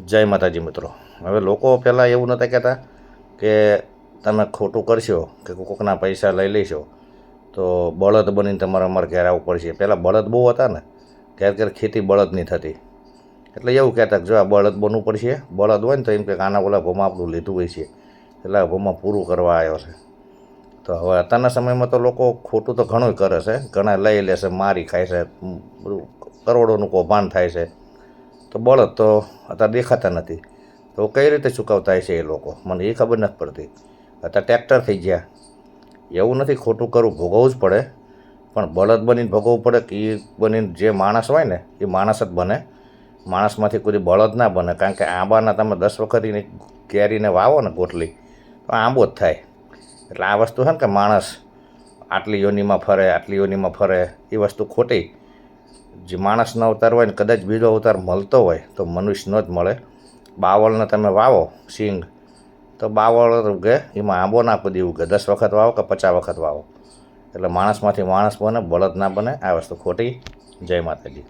જય માતાજી મિત્રો। હવે લોકો પહેલાં એવું નહોતા કહેતા કે તમે ખોટું કરશો કે કોકના પૈસા લઈ લેશો તો બળદ બનીને તમારે અમારે ઘેર આવવું પડશે। પહેલાં બળદ બહુ હતા ને, ઘેર ઘેર ખેતી બળદની થતી, એટલે એવું કહેતા કે જો આ બળદ બનવું પડશે। બળદ હોય ને તો એમ કે આના ઓલા ભોમાં આપણું લીધું હોય છે, એટલે આ ભોમાં પૂરું કરવા આવ્યો છે। તો હવે અત્યારના સમયમાં તો લોકો ખોટું તો ઘણું કરે છે, ઘણા લઈ લે છે, મારી ખાય છે, બધું કરોડોનું કૌભાંડ થાય છે। તો બળદ તો અત્યારે દેખાતા નથી, તો કઈ રીતે ચૂકવતા હશે એ લોકો, મને એ ખબર નથી પડતી। અત્યારે ટ્રેક્ટર થઈ ગયા, એવું નથી ખોટું કરવું, ભોગવવું જ પડે, પણ બળદ બનીને ભોગવવું પડે કે એ બનીને જે માણસ હોય ને એ માણસ જ બને, માણસમાંથી કોઈ બળદ ના બને। કારણ કે આંબાના તમે 10 વખત એની કેરીને વાવો ને ગોટલી, તો આંબો જ થાય। એટલે આ વસ્તુ છે ને કે માણસ આટલી યોનિમાં ફરે, આટલી યોનિમાં ફરે, એ વસ્તુ ખોટી। જે માણસનો અવતાર હોય ને કદાચ બીજો અવતાર મળતો હોય તો મનુષ્યનો જ મળે। બાવળને તમે વાવો સિંગ, તો બાવળ ઉગે, એમાં આંબો ના કદી ઉગે, 10 વખત વાવો કે 50 વખત વાવો, એટલે માણસમાંથી માણસ બને, બળદ ના બને। આ વસ્તુ ખોટી। જય માતાજી।